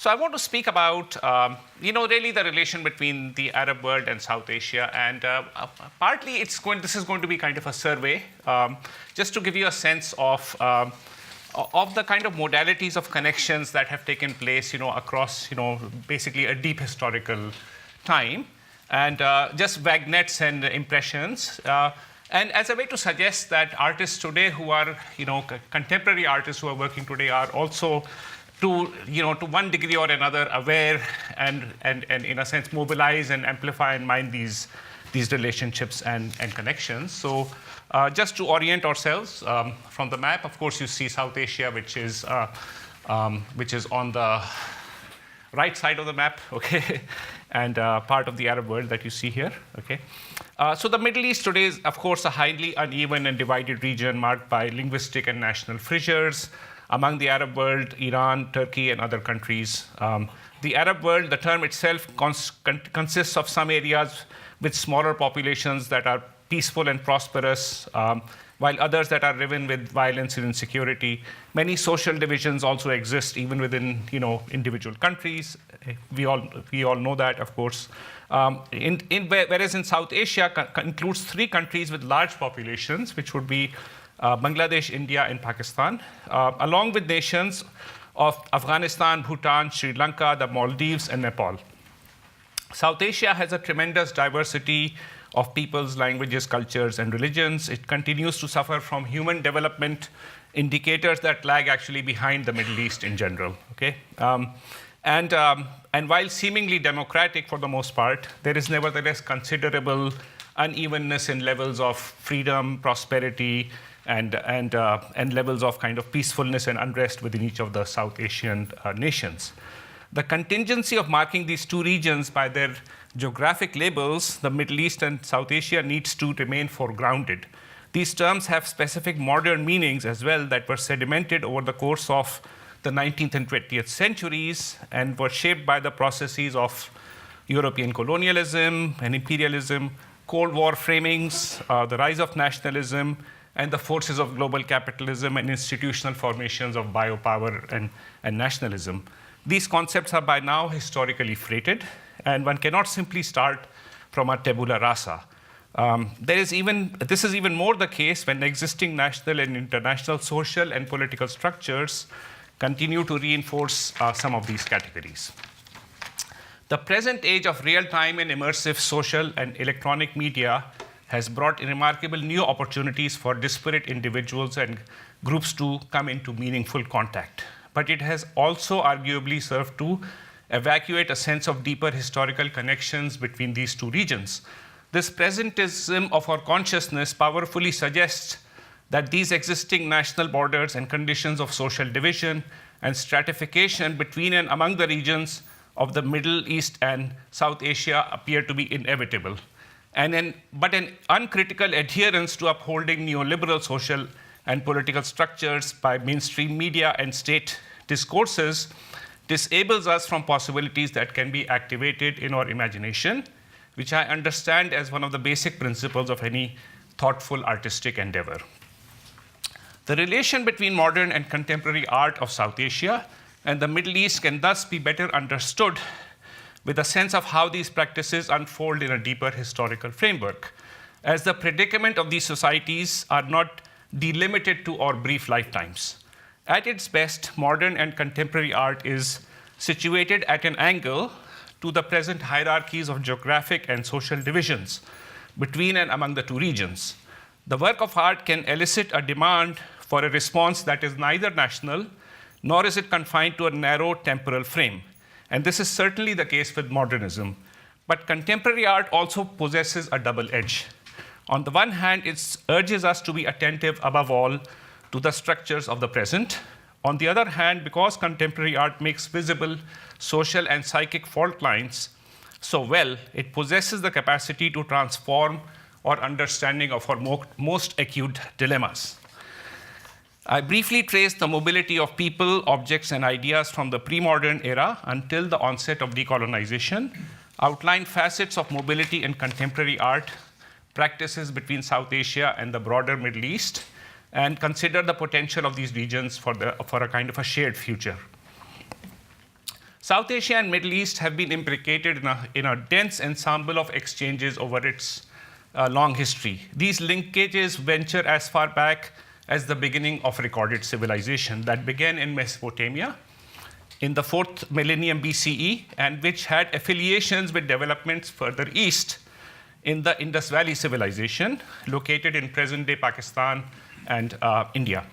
So I want to speak about, really the relation between the Arab world and South Asia, and partly this is going to be kind of a survey, just to give you a sense of the kind of modalities of connections that have taken place, across, basically a deep historical time, and just vignettes and impressions. And as a way to suggest that artists today who are, contemporary artists who are working today are also to one degree or another aware and in a sense mobilize and amplify and mine these relationships and connections. So just to orient ourselves from the map, of course you see South Asia, which is on the right side of the map, okay, and part of the Arab world that you see here, okay. So the Middle East today is, of course, a highly uneven and divided region marked by linguistic and national fissures. Among the Arab world, Iran, Turkey, and other countries. The Arab world, the term itself consists of some areas with smaller populations that are peaceful and prosperous, while others that are riven with violence and insecurity. Many social divisions also exist even within individual countries. We all know that, of course. Whereas in South Asia includes 3 countries with large populations, which would be Bangladesh, India, and Pakistan, along with nations of Afghanistan, Bhutan, Sri Lanka, the Maldives, and Nepal. South Asia has a tremendous diversity of peoples, languages, cultures, and religions. It continues to suffer from human development indicators that lag actually behind the Middle East in general. Okay, and while seemingly democratic for the most part, there is nevertheless considerable unevenness in levels of freedom, prosperity, and levels of kind of peacefulness and unrest within each of the South Asian nations. The contingency of marking these 2 regions by their geographic labels, the Middle East and South Asia, needs to remain foregrounded. These terms have specific modern meanings as well that were sedimented over the course of the 19th and 20th centuries and were shaped by the processes of European colonialism and imperialism, Cold War framings, the rise of nationalism, and the forces of global capitalism and institutional formations of biopower and nationalism. These concepts are by now historically freighted, and one cannot simply start from a tabula rasa. This is even more the case when existing national and international social and political structures continue to reinforce some of these categories. The present age of real-time and immersive social and electronic media has brought remarkable new opportunities for disparate individuals and groups to come into meaningful contact. But it has also arguably served to evacuate a sense of deeper historical connections between these 2 regions. This presentism of our consciousness powerfully suggests that these existing national borders and conditions of social division and stratification between and among the regions of the Middle East and South Asia appear to be inevitable. But an uncritical adherence to upholding neoliberal social and political structures by mainstream media and state discourses disables us from possibilities that can be activated in our imagination, which I understand as one of the basic principles of any thoughtful artistic endeavor. The relation between modern and contemporary art of South Asia and the Middle East can thus be better understood with a sense of how these practices unfold in a deeper historical framework, as the predicament of these societies are not delimited to our brief lifetimes. At its best, modern and contemporary art is situated at an angle to the present hierarchies of geographic and social divisions between and among the 2 regions. The work of art can elicit a demand for a response that is neither national, nor is it confined to a narrow temporal frame. And this is certainly the case with modernism. But contemporary art also possesses a double edge. On the one hand, it urges us to be attentive above all to the structures of the present. On the other hand, because contemporary art makes visible social and psychic fault lines so well, it possesses the capacity to transform our understanding of our most acute dilemmas. I briefly traced the mobility of people, objects, and ideas from the pre-modern era until the onset of decolonization, outlined facets of mobility in contemporary art, practices between South Asia and the broader Middle East, and consider the potential of these regions for a kind of a shared future. South Asia and Middle East have been imbricated in a dense ensemble of exchanges over its long history. These linkages venture as far back as the beginning of recorded civilization that began in Mesopotamia in the 4th millennium BCE, and which had affiliations with developments further east in the Indus Valley civilization, located in present-day Pakistan and India.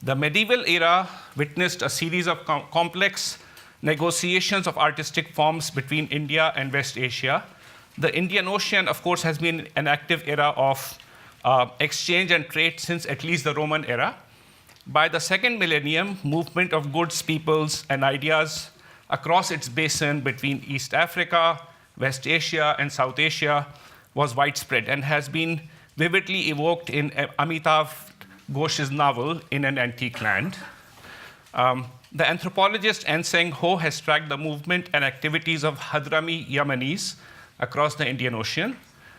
The medieval era witnessed a series of complex negotiations of artistic forms between India and West Asia. The Indian Ocean, of course, has been an active era of exchange and trade since at least the Roman era. By the 2nd millennium, movement of goods, peoples, and ideas across its basin between East Africa, West Asia, and South Asia was widespread and has been vividly evoked in Amitav Ghosh's novel, In an Antique Land. The anthropologist Anseng Ho has tracked the movement and activities of Hadrami Yemenis across the Indian Ocean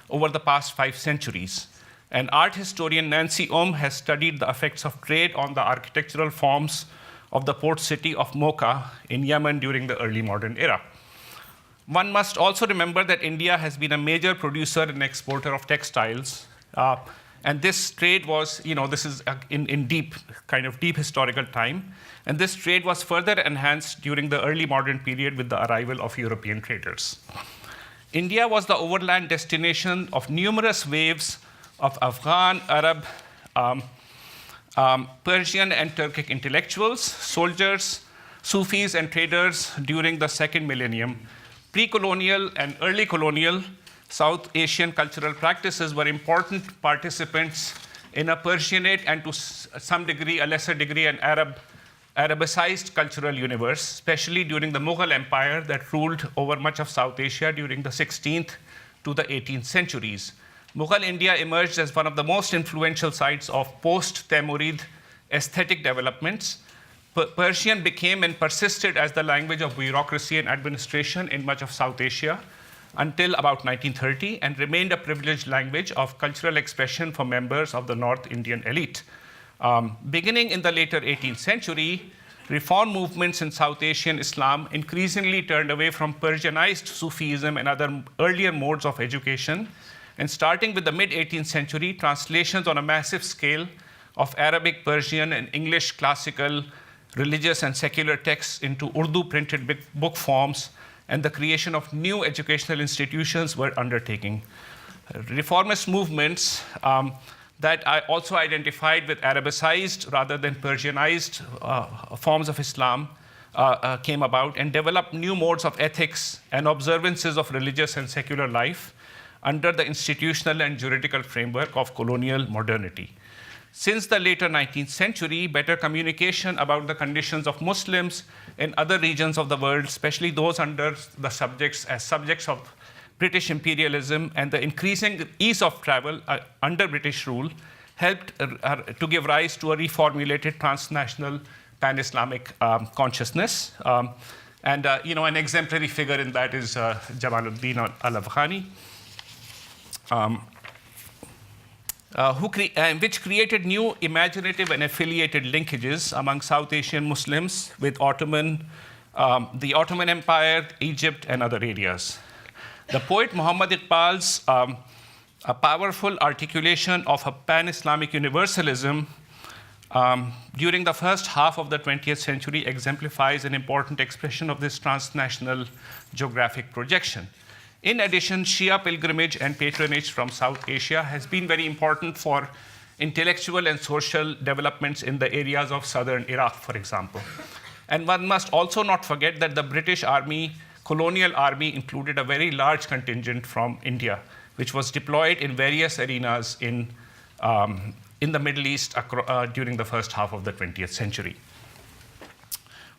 over the past 5 centuries. And art historian Nancy has studied the effects of trade on the architectural forms of the port city of Mocha in Yemen during the early modern era. One must also remember that India has been a major producer and exporter of textiles. And this trade was, this is in deep historical time. And this trade was further enhanced during the early modern period with the arrival of European traders. India was the overland destination of numerous waves of Afghan, Arab, Persian, and Turkic intellectuals, soldiers, Sufis, and traders during the 2nd millennium. Pre-colonial and early colonial South Asian cultural practices were important participants in a Persianate and to some degree, a lesser degree, an Arabicized cultural universe, especially during the Mughal Empire that ruled over much of South Asia during the 16th to the 18th centuries. Mughal India emerged as one of the most influential sites of post-Timurid aesthetic developments. Persian became and persisted as the language of bureaucracy and administration in much of South Asia until about 1930, and remained a privileged language of cultural expression for members of the North Indian elite. Beginning in the later 18th century, reform movements in South Asian Islam increasingly turned away from Persianized Sufism and other earlier modes of education. And starting with the mid-18th century, translations on a massive scale of Arabic, Persian, and English classical, religious, and secular texts into Urdu printed book forms, and the creation of new educational institutions were undertaking. Reformist movements that I also identified with Arabicized rather than Persianized forms of Islam came about and developed new modes of ethics and observances of religious and secular life under the institutional and juridical framework of colonial modernity. Since the later 19th century, better communication about the conditions of Muslims in other regions of the world, especially those under the subjects of British imperialism and the increasing ease of travel under British rule, helped to give rise to a reformulated transnational pan-Islamic consciousness. An exemplary figure in that is Jamaluddin al-Afghani, which created new imaginative and affiliated linkages among South Asian Muslims with the Ottoman Empire, Egypt, and other areas. The poet Muhammad Iqbal's a powerful articulation of a pan-Islamic universalism during the first half of the 20th century exemplifies an important expression of this transnational geographic projection. In addition, Shia pilgrimage and patronage from South Asia has been very important for intellectual and social developments in the areas of southern Iraq, for example. And one must also not forget that the British colonial army included a very large contingent from India, which was deployed in various arenas in the Middle East during the first half of the 20th century.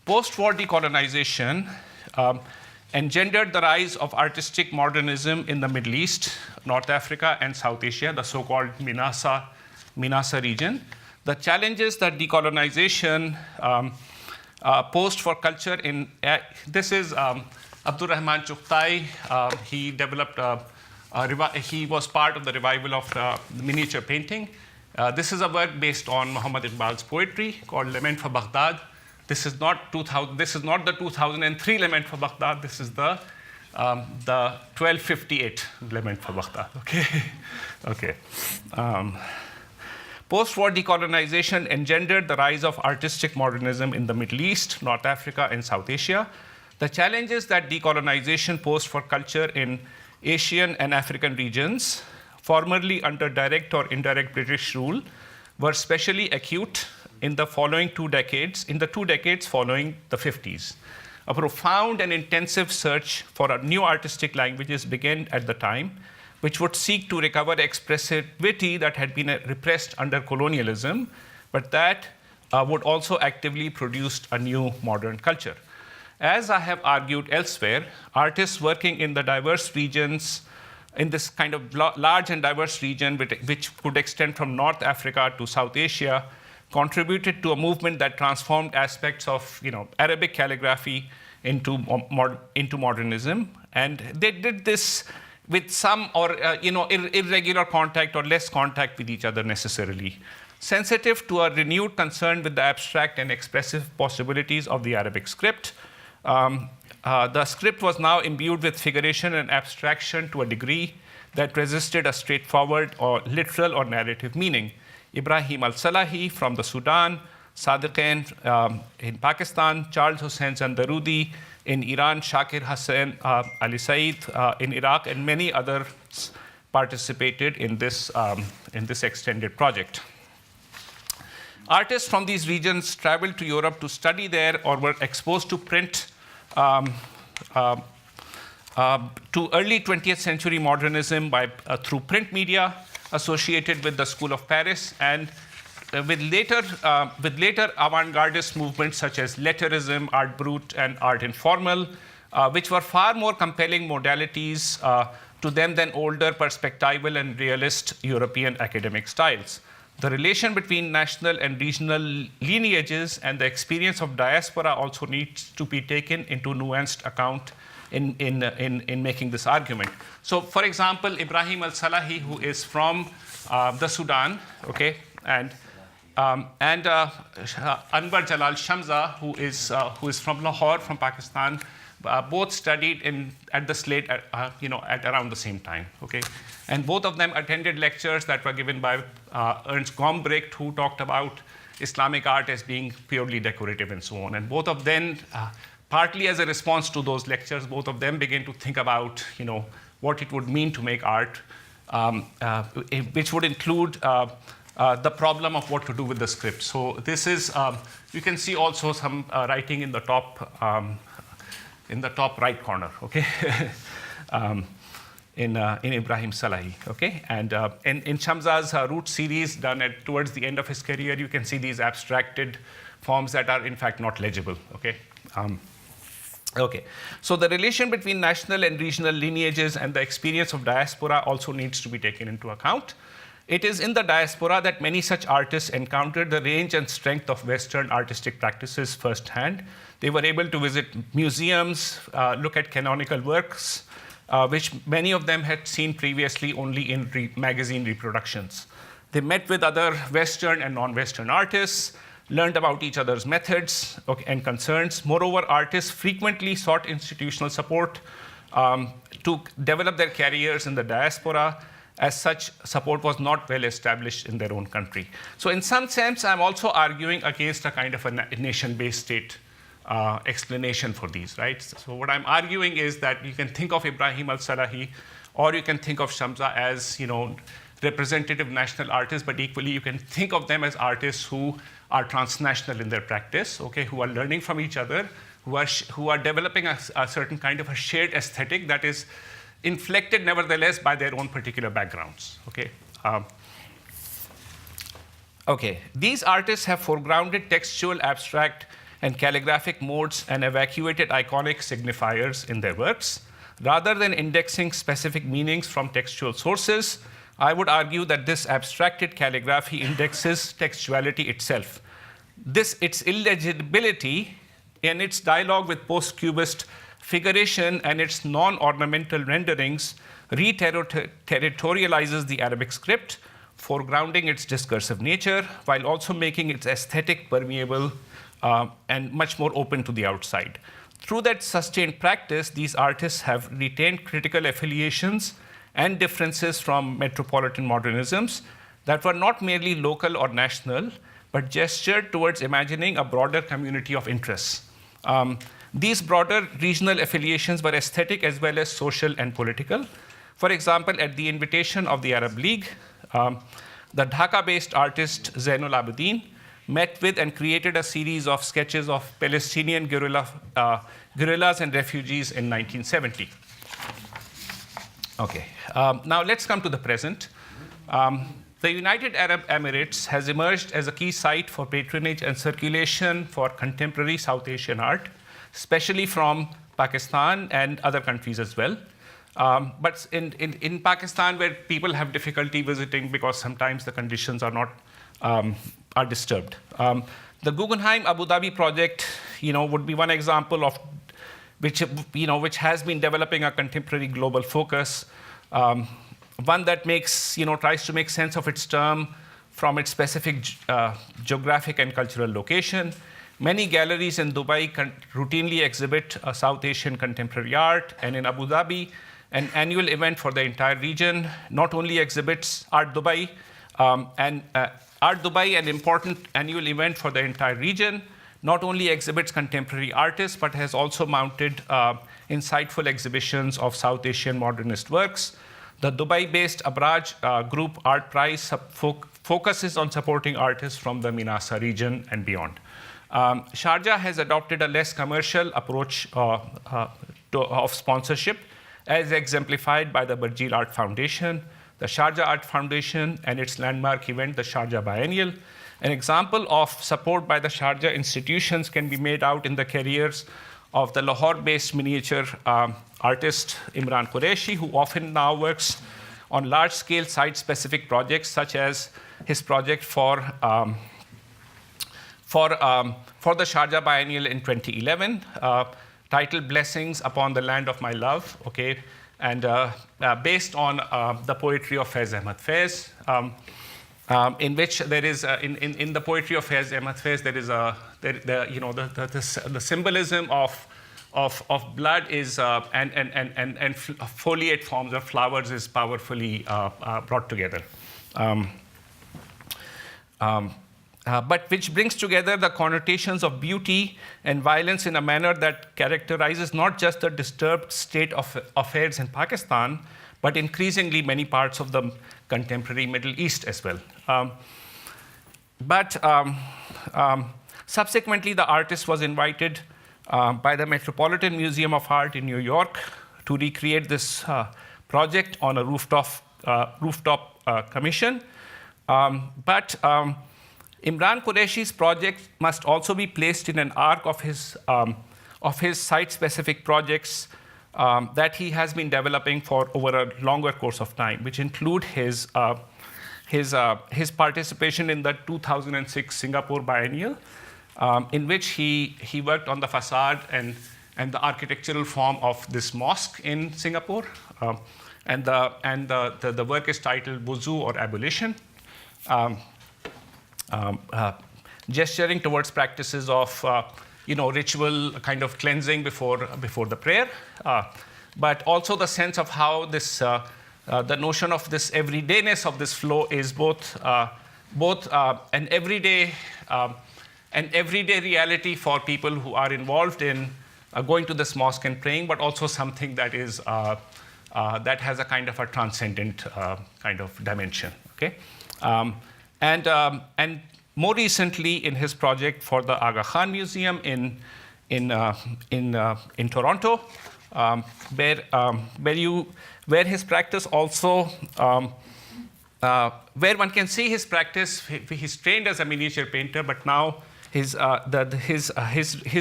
Post-war decolonization engendered the rise of artistic modernism in the Middle East, North Africa, and South Asia, the so-called Minasa region. The challenges that decolonization posed for culture this is Abdur Rahman Chughtai. He developed he was part of the revival of miniature painting. This is a work based on Muhammad Iqbal's poetry called Lament for Baghdad. This is not 2000. This is not the 2003 lament for Baghdad. This is the 1258 lament for Baghdad. Okay, okay. Post-war decolonization engendered the rise of artistic modernism in the Middle East, North Africa, and South Asia. The challenges that decolonization posed for culture in Asian and African regions, formerly under direct or indirect British rule, were especially acute in the following 2 decades, in the 2 decades following the 50s. A profound and intensive search for new artistic languages began at the time, which would seek to recover expressivity that had been repressed under colonialism, but that would also actively produce a new modern culture. As I have argued elsewhere, artists working in the diverse regions, in this kind of large and diverse region, which could extend from North Africa to South Asia, contributed to a movement that transformed aspects of Arabic calligraphy into modernism. And they did this with some irregular contact or less contact with each other necessarily. Sensitive to a renewed concern with the abstract and expressive possibilities of the Arabic script, the script was now imbued with figuration and abstraction to a degree that resisted a straightforward or literal or narrative meaning. Ibrahim al-Salahi from the Sudan, Sadiqain in Pakistan, Charles Hussain Zandarudi in Iran, Shakir Hassan Ali Said in Iraq, and many others participated in this extended project. Artists from these regions traveled to Europe to study there or were exposed to print, to early 20th century modernism through print media associated with the School of Paris, and with later avant-gardist movements such as letterism, art brut, and art informal, which were far more compelling modalities to them than older perspectival and realist European academic styles. The relation between national and regional lineages and the experience of diaspora also needs to be taken into nuanced account in making this argument. So, for example, Ibrahim al-Salahi, who is from the Sudan, okay, and Anwar Jalal Shamsa, who is from Lahore, from Pakistan, both studied at the Slate at around the same time, okay? And both of them attended lectures that were given by Ernst Gombrich, who talked about Islamic art as being purely decorative and so on. And both of them, partly as a response to those lectures, both of them began to think about, what it would mean to make art, which would include the problem of what to do with the script. So this is, you can see also some writing in the top right corner, okay? In Ibrahim Salahi, okay? And in Shamsa's Root series done towards the end of his career, you can see these abstracted forms that are in fact not legible, okay? Okay, so the relation between national and regional lineages and the experience of diaspora also needs to be taken into account. It is in the diaspora that many such artists encountered the range and strength of Western artistic practices firsthand. They were able to visit museums, look at canonical works, which many of them had seen previously only in magazine reproductions. They met with other Western and non-Western artists, learned about each other's methods and concerns. Moreover, artists frequently sought institutional support to develop their careers in the diaspora, as such support was not well established in their own country. So in some sense, I'm also arguing against a kind of a nation-based state explanation for these, right? So what I'm arguing is that you can think of Ibrahim al-Salahi, or you can think of Shamsa as, representative national artists, but equally you can think of them as artists who are transnational in their practice, okay, who are learning from each other, who are developing a certain kind of a shared aesthetic that is inflected nevertheless by their own particular backgrounds, okay? Okay, these artists have foregrounded textual, abstract, and calligraphic modes and evacuated iconic signifiers in their works. Rather than indexing specific meanings from textual sources, I would argue that this abstracted calligraphy indexes textuality itself. Its illegibility and its dialogue with post-cubist figuration and its non-ornamental renderings re-territorializes the Arabic script, foregrounding its discursive nature, while also making its aesthetic permeable and much more open to the outside. Through that sustained practice, these artists have retained critical affiliations and differences from metropolitan modernisms that were not merely local or national, but gestured towards imagining a broader community of interests. These broader regional affiliations were aesthetic as well as social and political. For example, at the invitation of the Arab League, the Dhaka-based artist Zainul Abidin met with and created a series of sketches of Palestinian guerrillas and refugees in 1970. Okay, now let's come to the present. The United Arab Emirates has emerged as a key site for patronage and circulation for contemporary South Asian art, especially from Pakistan and other countries as well. But in Pakistan, where people have difficulty visiting because sometimes the conditions are not are disturbed. The Guggenheim Abu Dhabi project, would be one example of which has been developing a contemporary global focus, one that tries to make sense of its term from its specific geographic and cultural location. Many galleries in Dubai routinely exhibit South Asian contemporary art, and in Abu Dhabi, an annual event for the entire region not only exhibits Art Dubai, Art Dubai, an important annual event for the entire region, not only exhibits contemporary artists, but has also mounted insightful exhibitions of South Asian modernist works. The Dubai-based Abraj Group Art Prize focuses on supporting artists from the Minasa region and beyond. Sharjah has adopted a less commercial approach of sponsorship, as exemplified by the Barjeel Art Foundation, the Sharjah Art Foundation, and its landmark event, the Sharjah Biennial. An example of support by the Sharjah institutions can be made out in the careers of the Lahore-based miniature artist Imran Qureshi, who often now works on large-scale site-specific projects, such as his project for the Sharjah Biennial in 2011, titled "Blessings Upon the Land of My Love," okay, and based on the poetry of Faiz Ahmad Faiz, in which there is in the poetry of Faiz Ahmad Faiz there is the symbolism of blood is and foliate forms of flowers is powerfully brought together. But which brings together the connotations of beauty and violence in a manner that characterizes not just the disturbed state of affairs in Pakistan, but increasingly many parts of the contemporary Middle East as well. Subsequently, the artist was invited by the Metropolitan Museum of Art in New York to recreate this project on a rooftop commission. Imran Qureshi's project must also be placed in an arc of his site-specific projects that he has been developing for over a longer course of time, which include his participation in the 2006 Singapore Biennial, in which he worked on the facade and the architectural form of this mosque in Singapore, and the work is titled "Wuzu" or "Abolition." Gesturing towards practices of ritual kind of cleansing before the prayer, but also the sense of how this the notion of this everydayness of this flow is both an everyday reality for people who are involved in going to this mosque and praying, but also something that is that has a kind of a transcendent kind of dimension. Okay. And more recently, in his project for the Aga Khan Museum in Toronto, where his practice also, where one can see his practice. He's trained as a miniature painter, but now his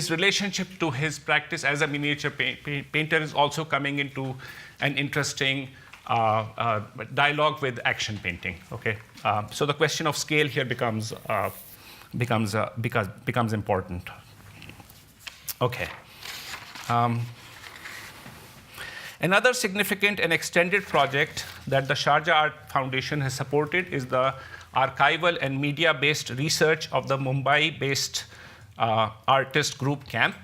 relationship to his practice as a miniature painter is also coming into an interesting dialogue with action painting. Okay, so the question of scale here becomes important. Okay. Another significant and extended project that the Sharjah Art Foundation has supported is the archival and media-based research of the Mumbai-based artist group camp,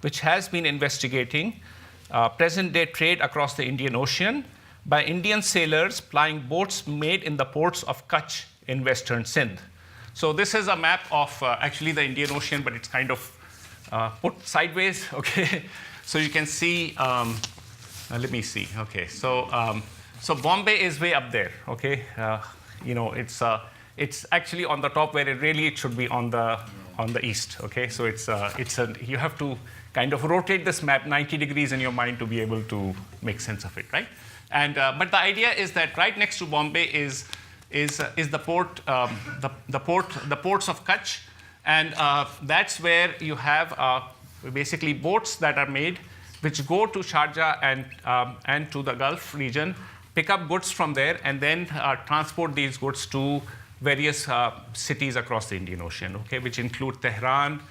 which has been investigating present-day trade across the Indian Ocean by Indian sailors plying boats made in the ports of Kutch in western Sindh. So this is a map of actually the Indian Ocean, but it's kind of put sideways, okay? So you can see, let me see, okay. So Bombay is way up there, okay? It's actually on the top where it should be on the east, okay? So you have to kind of rotate this map 90 degrees in your mind to be able to make sense of it, right? And but the idea is that right next to Bombay is the port, the ports of Kutch, and that's where you have basically boats that are made which go to Sharjah and to the Gulf region, pick up goods from there, and then transport these goods to various cities across the Indian Ocean, okay, which include Tehran,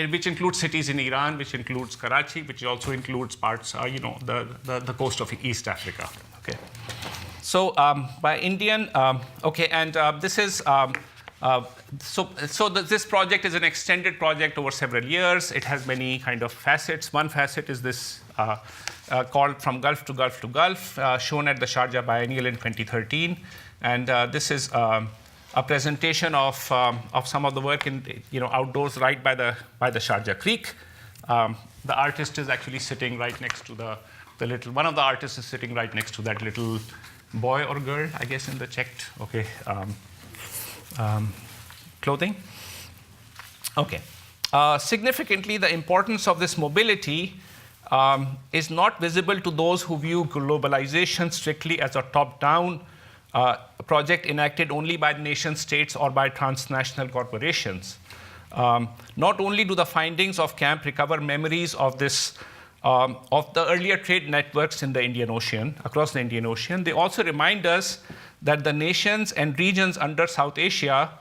which includes cities in Iran, which includes Karachi, which also includes parts, the coast of East Africa, okay. So by Indian, okay, and this is, this project is an extended project over several years. It has many kind of facets. One facet is this called From Gulf to Gulf to Gulf, shown at the Sharjah Biennial in 2013. And this is a presentation of some of the work in outdoors right by the Sharjah Creek. The artist is actually sitting right next to the little, one of the artists is sitting right next to that little boy or girl, I guess, in the checked, okay, clothing. Okay. Significantly, the importance of this mobility is not visible to those who view globalization strictly as a top-down project enacted only by nation states or by transnational corporations. Not only do the findings of camp recover memories of this of the earlier trade networks in the Indian Ocean, across the Indian Ocean, they also remind us that the nations and regions under South Asia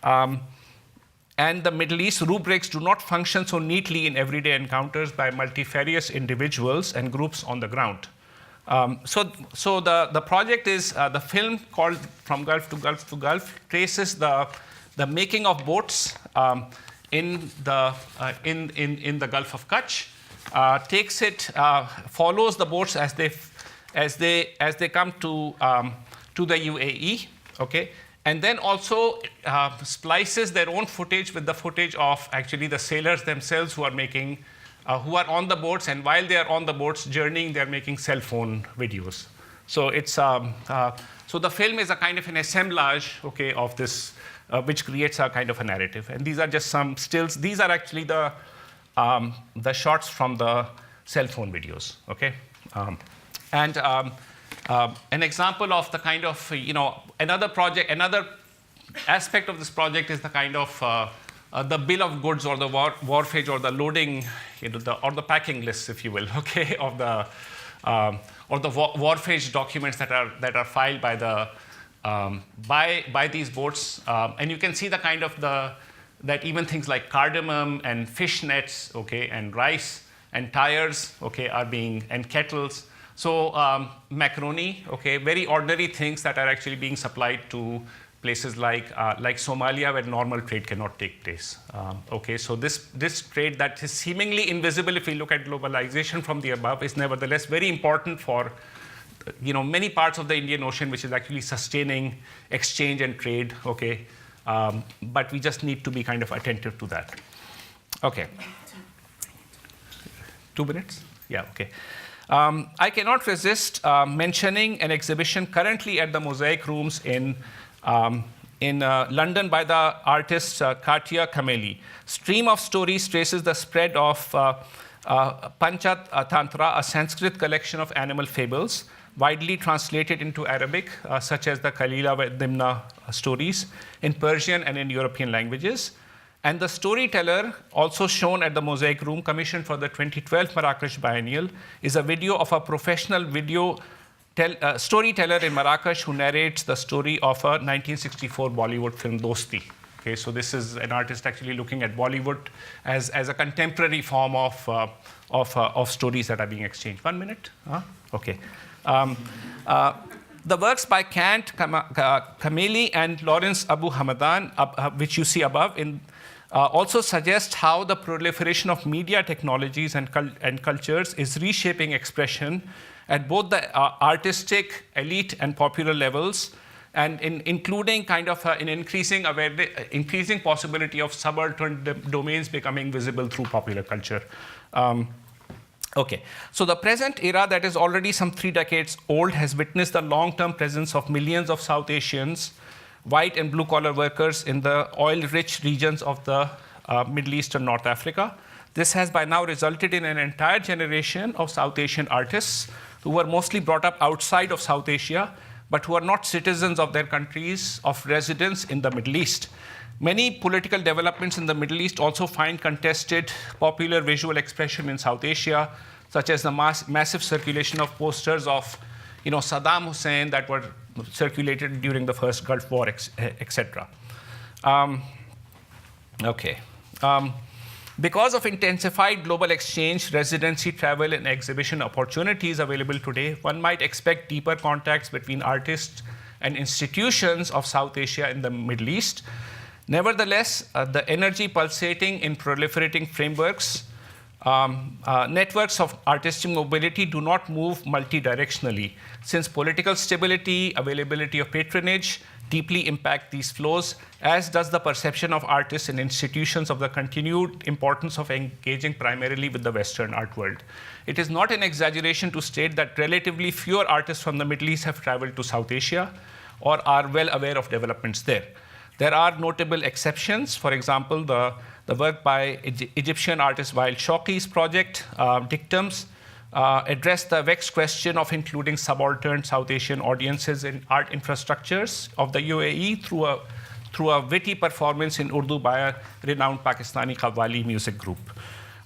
and the Middle East rubrics do not function so neatly in everyday encounters by multifarious individuals and groups on the ground. So the project is, the film called From Gulf to Gulf to Gulf traces the making of boats in the Gulf of Kutch, takes it, follows the boats as they come to the UAE, okay, and then also splices their own footage with the footage of actually the sailors themselves who are making, who are on the boats, and while they are on the boats journeying, they are making cell phone videos. So it's so the film is a kind of an assemblage, okay, of this, which creates a kind of a narrative. And these are just some stills. These are actually the shots from the cell phone videos, okay? An example of the kind of, another aspect of this project is the kind of the bill of goods or the wharfage or the loading, or the packing lists, if you will, okay, of the or the wharfage documents that are filed by the by these boats, and you can see the kind of that even things like cardamom and fish nets, okay, and rice and tires, okay, are being, and kettles. So macaroni, okay, very ordinary things that are actually being supplied to places like Somalia, where normal trade cannot take place. Okay, so this trade that is seemingly invisible if we look at globalization from the above is nevertheless very important for many parts of the Indian Ocean, which is actually sustaining exchange and trade. Okay, but we just need to be kind of attentive to that. Okay, 2 minutes? Yeah. Okay. I cannot resist mentioning an exhibition currently at the Mosaic Rooms in London by the artist Katia Kameli. Stream of Stories traces the spread of Panchat Tantra, a Sanskrit collection of animal fables, widely translated into Arabic, such as the Kalila wa Dimna stories, in Persian and in European languages. And the storyteller, also shown at the Mosaic Room, commissioned for the 2012 Marrakesh Biennial, is a video of a professional storyteller in Marrakesh who narrates the story of a 1964 Bollywood film, Dosti. Okay, so this is an artist actually looking at Bollywood as a contemporary form of stories that are being exchanged. 1 minute? Okay. The works by Kant, Kameli, and Lawrence Abu Hamadan, which you see above, also suggests how the proliferation of media technologies and cultures is reshaping expression at both the artistic, elite, and popular levels, and including kind of an increasing possibility of subaltern domains becoming visible through popular culture. Okay, so the present era that is already some 3 decades old has witnessed the long-term presence of millions of South Asians, white and blue-collar workers in the oil-rich regions of the Middle East and North Africa. This has by now resulted in an entire generation of South Asian artists who were mostly brought up outside of South Asia, but who are not citizens of their countries of residence in the Middle East. Many political developments in the Middle East also find contested popular visual expression in South Asia, such as the massive circulation of posters of Saddam Hussein that were circulated during the first Gulf War, etc. Because of intensified global exchange, residency, travel, and exhibition opportunities available today, one might expect deeper contacts between artists and institutions of South Asia and the Middle East. Nevertheless, the energy pulsating in proliferating frameworks, networks of artistic mobility do not move multidirectionally, since political stability, availability of patronage deeply impact these flows, as does the perception of artists and institutions of the continued importance of engaging primarily with the Western art world. It is not an exaggeration to state that relatively fewer artists from the Middle East have traveled to South Asia or are well aware of developments there. There are notable exceptions. For example, the work by Egyptian artist Wael Shawqi's project, Dictums, addressed the vexed question of including subaltern South Asian audiences in art infrastructures of the UAE through a witty performance in Urdu by a renowned Pakistani Qawwali music group.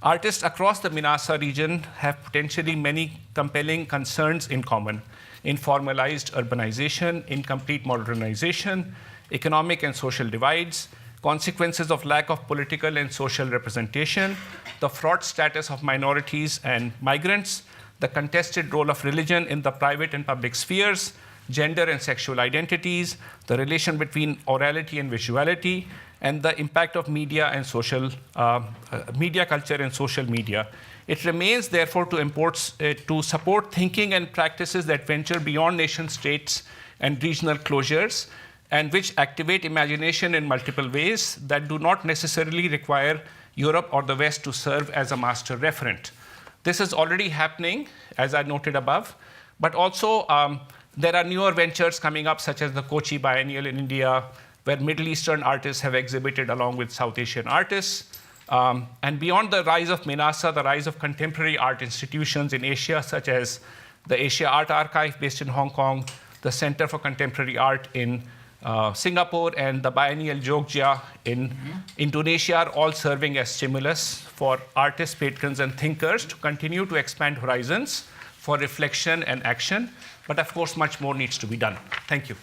Artists across the Minasa region have potentially many compelling concerns in common: informalized urbanization, incomplete modernization, economic and social divides, consequences of lack of political and social representation, the fraught status of minorities and migrants, the contested role of religion in the private and public spheres, gender and sexual identities, the relation between orality and visuality, and the impact of media and social media culture and social media. It remains, therefore, to support thinking and practices that venture beyond nation states and regional closures, and which activate imagination in multiple ways that do not necessarily require Europe or the West to serve as a master referent. This is already happening, as I noted above, but also there are newer ventures coming up, such as the Kochi Biennial in India, where Middle Eastern artists have exhibited along with South Asian artists. And beyond the rise of Minasa, the rise of contemporary art institutions in Asia, such as the Asia Art Archive based in Hong Kong, the Center for Contemporary Art in Singapore, and the Biennial Jogja in Indonesia, are all serving as stimulus for artists, patrons, and thinkers to continue to expand horizons for reflection and action. But of course, much more needs to be done. Thank you.